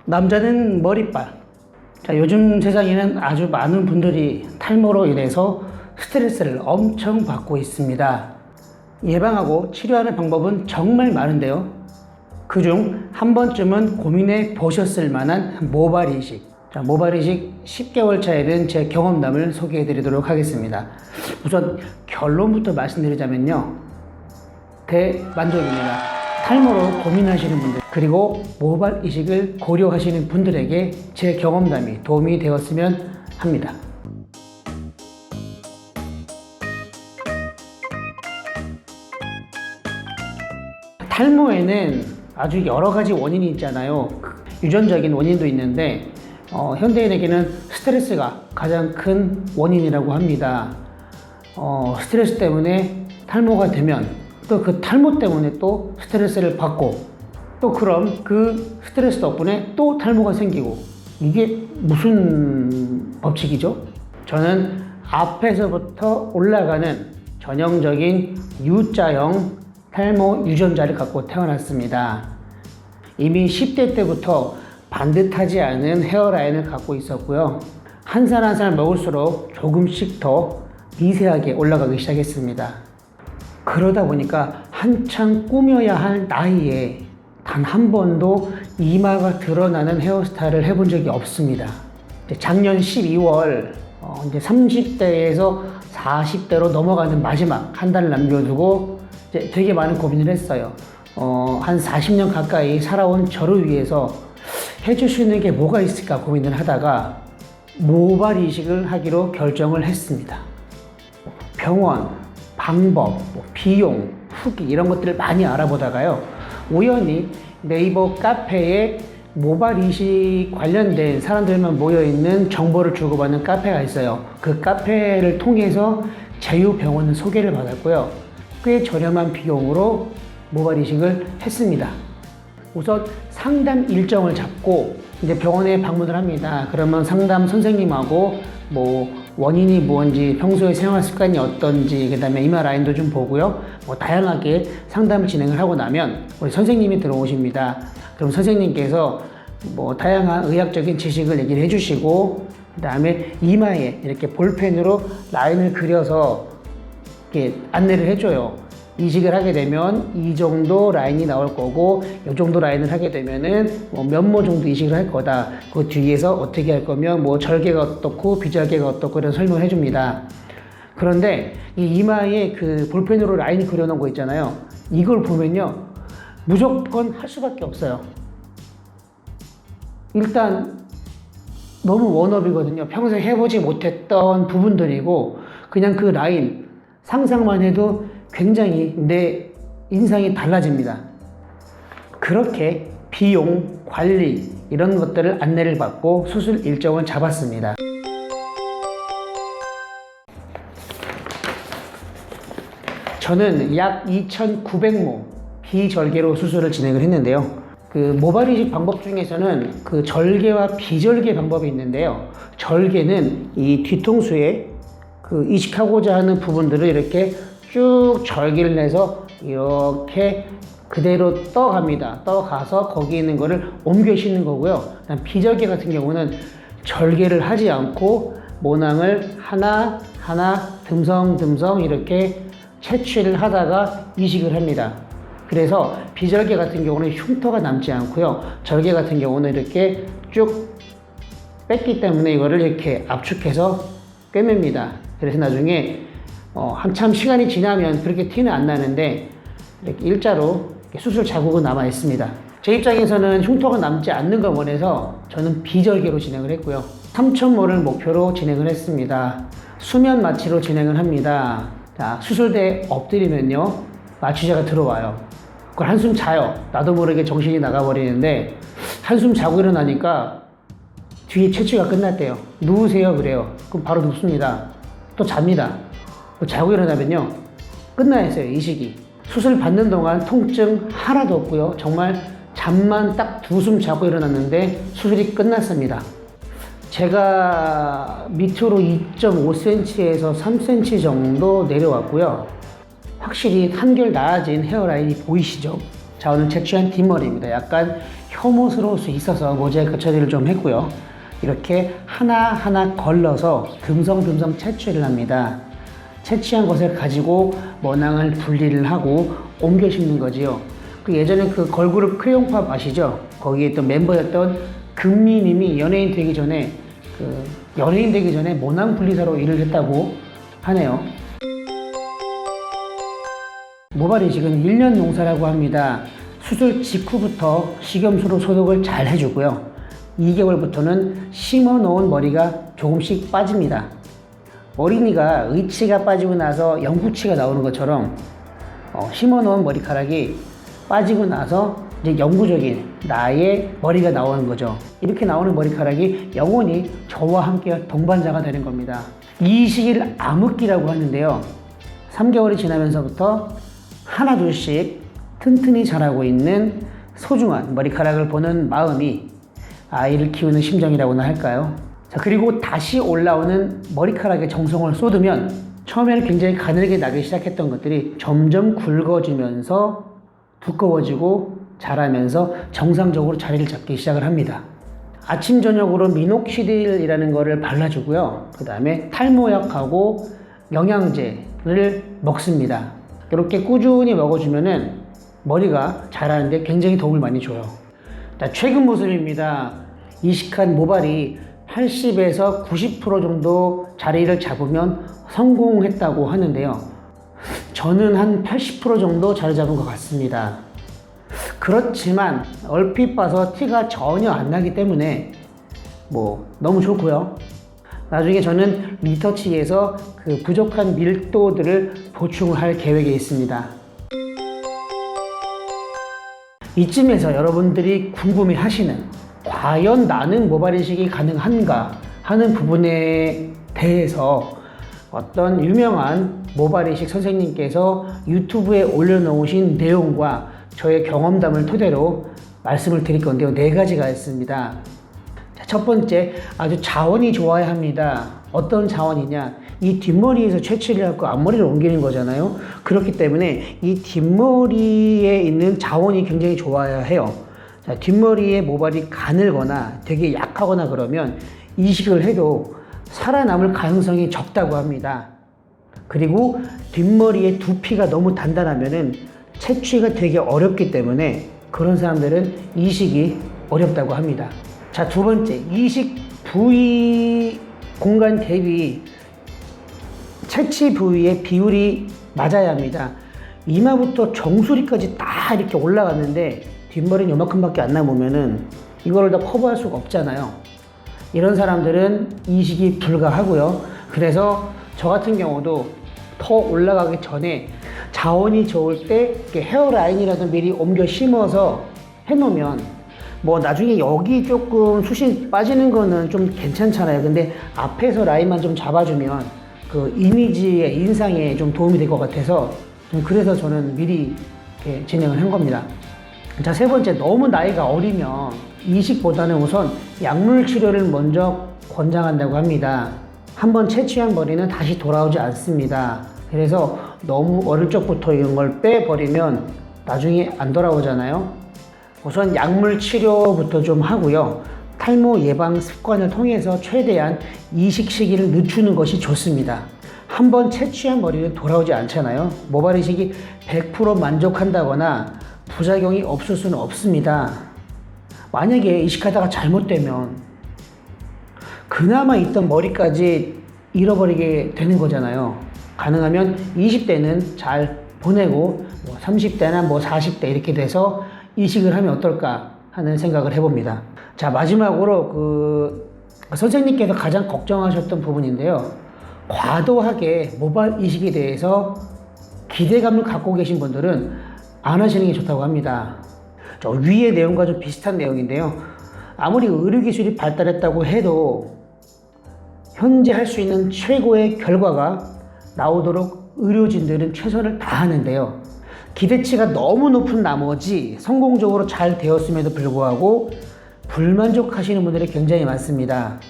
남자는 머리빨. 자, 요즘 세상에는 아주 많은 분들이 탈모로 인해서 스트레스를 엄청 받고 있습니다. 예방하고 치료하는 방법은 정말 많은데요. 그중 한 번쯤은 고민해 보셨을 만한 모발 이식. 자, 모발 이식 10개월 차에 된 제 경험담을 소개해 드리도록 하겠습니다. 우선 결론부터 말씀드리자면요. 대만족입니다. 탈모로 고민하시는 분들, 그리고 모발 이식을 고려하시는 분들에게 제 경험담이 도움이 되었으면 합니다. 탈모에는 아주 여러 가지 원인이 있잖아요. 유전적인 원인도 있는데 현대인에게는 스트레스가 가장 큰 원인이라고 합니다. 스트레스 때문에 탈모가 되면 또 그 탈모 때문에 또 스트레스를 받고, 또 그럼 그 스트레스 덕분에 또 탈모가 생기고, 이게 무슨 법칙이죠? 저는 앞에서부터 올라가는 전형적인 U자형 탈모 유전자를 갖고 태어났습니다. 이미 10대 때부터 반듯하지 않은 헤어라인을 갖고 있었고요. 한 살 한 살 먹을수록 조금씩 더 미세하게 올라가기 시작했습니다. 그러다 보니까 한창 꾸며야 할 나이에 단 한 번도 이마가 드러나는 헤어스타일을 해본 적이 없습니다. 작년 12월 이제 30대에서 40대로 넘어가는 마지막 한 달을 남겨두고 이제 되게 많은 고민을 했어요. 한 40년 가까이 살아온 저를 위해서 해줄 수 있는 게 뭐가 있을까 고민을 하다가 모발 이식을 하기로 결정을 했습니다. 병원, 방법, 비용, 후기 이런 것들을 많이 알아보다가요. 우연히 네이버 카페에 모발 이식 관련된 사람들만 모여있는 정보를 주고받는 카페가 있어요. 그 카페를 통해서 제휴병원을 소개를 받았고요. 꽤 저렴한 비용으로 모발 이식을 했습니다. 우선 상담 일정을 잡고 이제 병원에 방문을 합니다. 그러면 상담 선생님하고 원인이 뭔지, 평소에 생활 습관이 어떤지, 그 다음에 이마 라인도 좀 보고요. 다양하게 상담을 진행을 하고 나면 우리 선생님이 들어오십니다. 그럼 선생님께서 다양한 의학적인 지식을 얘기를 해주시고, 그 다음에 이마에 이렇게 볼펜으로 라인을 그려서 이렇게 안내를 해줘요. 이식을 하게 되면 이 정도 라인이 나올 거고, 이 정도 라인을 하게 되면은 면모 정도 이식을 할 거다. 그 뒤에서 어떻게 할 거면 절개가 어떻고 비절개가 어떻고 이런 설명을 해줍니다. 그런데 이 이마에 그 볼펜으로 라인 그려놓은 거 있잖아요. 이걸 보면요, 무조건 할 수밖에 없어요. 일단 너무 워너비거든요. 평생 해보지 못했던 부분들이고, 그냥 그 라인 상상만 해도 굉장히 내 인상이 달라집니다. 그렇게 비용, 관리 이런 것들을 안내를 받고 수술 일정을 잡았습니다. 저는 약 2,900모 비절개로 수술을 진행을 했는데요. 그 모발 이식 방법 중에서는 그 절개와 비절개 방법이 있는데요. 절개는 이 뒤통수에 그 이식하고자 하는 부분들을 이렇게 쭉 절개를 해서 이렇게 그대로 떠갑니다. 떠가서 거기 있는 거를 옮겨 싣는 거고요. 비절개 같은 경우는 절개를 하지 않고 모낭을 하나하나 듬성듬성 이렇게 채취를 하다가 이식을 합니다. 그래서 비절개 같은 경우는 흉터가 남지 않고요. 절개 같은 경우는 이렇게 쭉 뺐기 때문에 이거를 이렇게 압축해서 꿰맵니다. 그래서 나중에 한참 시간이 지나면 그렇게 티는 안 나는데 이렇게 일자로 수술 자국은 남아 있습니다. 제 입장에서는 흉터가 남지 않는 걸 원해서 저는 비절개로 진행을 했고요. 3,000모를 목표로 진행을 했습니다. 수면 마취로 진행을 합니다. 자, 수술대에 엎드리면요, 마취자가 들어와요. 그걸 한숨 자요. 나도 모르게 정신이 나가버리는데 한숨 자고 일어나니까 뒤에 채취가 끝났대요. 누우세요 그래요. 그럼 바로 눕습니다. 또 잡니다. 자고 일어나면요, 끝나 있어요, 이식이. 수술 받는 동안 통증 하나도 없고요. 정말 잠만 딱 두 숨 자고 일어났는데 수술이 끝났습니다. 제가 밑으로 2.5cm에서 3cm 정도 내려왔고요. 확실히 한결 나아진 헤어라인이 보이시죠? 자, 오늘 채취한 뒷머리입니다. 약간 혐오스러울 수 있어서 모자이크 처리를 좀 했고요. 이렇게 하나하나 걸러서 듬성듬성 채취를 합니다. 채취한 것을 가지고 원앙을 분리를 하고 옮겨 심는 거지요. 그 예전에 그 걸그룹 크레용팝 아시죠? 거기에 있던 멤버였던 금미님이 연예인 되기 전에 원앙 분리사로 일을 했다고 하네요. 모발 이식은 1년 농사라고 합니다. 수술 직후부터 식염수로 소독을 잘 해주고요. 2개월부터는 심어 놓은 머리가 조금씩 빠집니다. 어린이가 의치가 빠지고 나서 영구치가 나오는 것처럼 심어 놓은 머리카락이 빠지고 나서 이제 영구적인 나의 머리가 나오는 거죠. 이렇게 나오는 머리카락이 영원히 저와 함께 동반자가 되는 겁니다. 이 시기를 암흑기라고 하는데요. 3개월이 지나면서부터 하나 둘씩 튼튼히 자라고 있는 소중한 머리카락을 보는 마음이 아이를 키우는 심정이라고나 할까요? 자, 그리고 다시 올라오는 머리카락에 정성을 쏟으면 처음에는 굉장히 가늘게 나기 시작했던 것들이 점점 굵어지면서 두꺼워지고 자라면서 정상적으로 자리를 잡기 시작을 합니다. 아침 저녁으로 미녹시딜이라는 거를 발라주고요. 그 다음에 탈모약하고 영양제를 먹습니다. 이렇게 꾸준히 먹어주면은 머리가 자라는데 굉장히 도움을 많이 줘요. 자, 최근 모습입니다. 이식한 모발이 80에서 90% 정도 자리를 잡으면 성공했다고 하는데요. 저는 한 80% 정도 자리 잡은 것 같습니다. 그렇지만 얼핏 봐서 티가 전혀 안 나기 때문에 너무 좋고요. 나중에 저는 리터치에서 그 부족한 밀도들을 보충을 할 계획에 있습니다. 이쯤에서 여러분들이 궁금해 하시는 과연 나는 모발 이식이 가능한가 하는 부분에 대해서 어떤 유명한 모발 이식 선생님께서 유튜브에 올려놓으신 내용과 저의 경험담을 토대로 말씀을 드릴 건데요. 4가지가 있습니다. 첫 번째, 아주 자원이 좋아야 합니다. 어떤 자원이냐? 이 뒷머리에서 채취를 하고 앞머리를 옮기는 거잖아요. 그렇기 때문에 이 뒷머리에 있는 자원이 굉장히 좋아야 해요. 자, 뒷머리에 모발이 가늘거나 되게 약하거나 그러면 이식을 해도 살아남을 가능성이 적다고 합니다. 그리고 뒷머리의 두피가 너무 단단하면은 채취가 되게 어렵기 때문에 그런 사람들은 이식이 어렵다고 합니다. 자, 두 번째, 이식 부위 공간 대비 채취 부위의 비율이 맞아야 합니다. 이마부터 정수리까지 다 이렇게 올라갔는데 뒷머리는 요만큼밖에 안 남으면은 이거를 다 커버할 수가 없잖아요. 이런 사람들은 이식이 불가하고요. 그래서 저 같은 경우도 더 올라가기 전에 자원이 좋을 때 헤어라인이라도 미리 옮겨 심어서 해놓으면 나중에 여기 조금 숱이 빠지는 거는 좀 괜찮잖아요. 근데 앞에서 라인만 좀 잡아주면 그 이미지의 인상에 좀 도움이 될 것 같아서 그래서 저는 미리 이렇게 진행을 한 겁니다. 자, 세 번째, 너무 나이가 어리면 이식보다는 우선 약물 치료를 먼저 권장한다고 합니다. 한번 채취한 머리는 다시 돌아오지 않습니다. 그래서 너무 어릴 적부터 이런 걸 빼버리면 나중에 안 돌아오잖아요. 우선 약물 치료부터 좀 하고요. 탈모 예방 습관을 통해서 최대한 이식 시기를 늦추는 것이 좋습니다. 한번 채취한 머리는 돌아오지 않잖아요. 모발 이식이 100% 만족한다거나 부작용이 없을 수는 없습니다. 만약에 이식하다가 잘못되면 그나마 있던 머리까지 잃어버리게 되는 거잖아요. 가능하면 20대는 잘 보내고 30대나 40대 이렇게 돼서 이식을 하면 어떨까 하는 생각을 해봅니다. 자, 마지막으로 선생님께서 가장 걱정하셨던 부분인데요. 과도하게 모발 이식에 대해서 기대감을 갖고 계신 분들은 안 하시는 게 좋다고 합니다. 저 위의 내용과 좀 비슷한 내용인데요. 아무리 의료기술이 발달했다고 해도 현재 할 수 있는 최고의 결과가 나오도록 의료진들은 최선을 다하는데요. 기대치가 너무 높은 나머지 성공적으로 잘 되었음에도 불구하고 불만족하시는 분들이 굉장히 많습니다.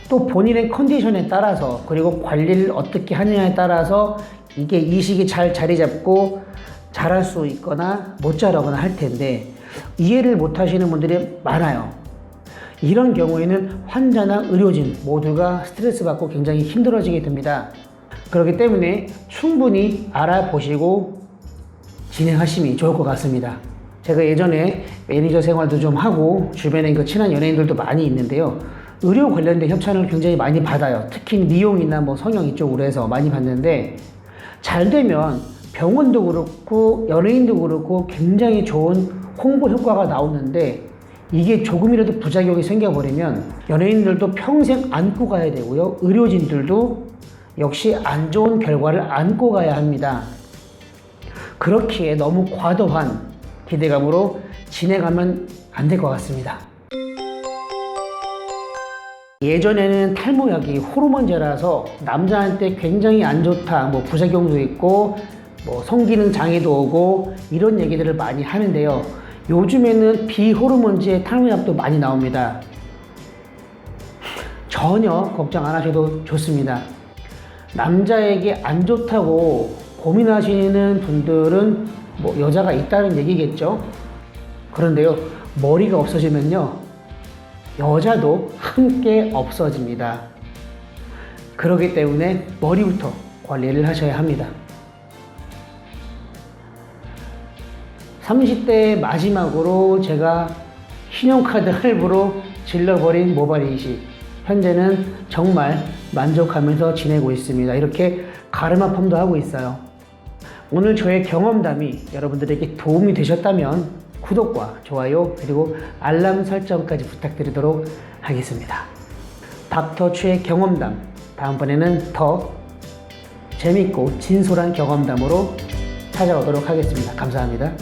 또 본인의 컨디션에 따라서 그리고 관리를 어떻게 하느냐에 따라서 이게 이식이 잘 자리 잡고 자랄 수 있거나 못 자라거나 할 텐데 이해를 못 하시는 분들이 많아요. 이런 경우에는 환자나 의료진 모두가 스트레스 받고 굉장히 힘들어지게 됩니다. 그렇기 때문에 충분히 알아보시고 진행하심이 좋을 것 같습니다. 제가 예전에 매니저 생활도 좀 하고 주변에 친한 연예인들도 많이 있는데요. 의료 관련된 협찬을 굉장히 많이 받아요. 특히 미용이나 뭐 성형 이쪽으로 해서 많이 받는데 잘 되면 병원도 그렇고 연예인도 그렇고 굉장히 좋은 홍보 효과가 나오는데 이게 조금이라도 부작용이 생겨버리면 연예인들도 평생 안고 가야 되고요. 의료진들도 역시 안 좋은 결과를 안고 가야 합니다. 그렇기에 너무 과도한 기대감으로 진행하면 안 될 것 같습니다. 예전에는 탈모약이 호르몬제라서 남자한테 굉장히 안 좋다, 뭐 부작용도 있고 뭐 성기능 장애도 오고 이런 얘기들을 많이 하는데요. 요즘에는 비호르몬제 탈모약도 많이 나옵니다. 전혀 걱정 안 하셔도 좋습니다. 남자에게 안 좋다고 고민하시는 분들은 뭐 여자가 있다는 얘기겠죠. 그런데요, 머리가 없어지면요, 여자도 함께 없어집니다. 그렇기 때문에 머리부터 관리를 하셔야 합니다. 30대 마지막으로 제가 신용카드 할부로 질러버린 모발 이식, 현재는 정말 만족하면서 지내고 있습니다. 이렇게 가르마펌도 하고 있어요. 오늘 저의 경험담이 여러분들에게 도움이 되셨다면 구독과 좋아요 그리고 알람 설정까지 부탁드리도록 하겠습니다. 닥터추의 경험담, 다음번에는 더 재밌고 진솔한 경험담으로 찾아오도록 하겠습니다. 감사합니다.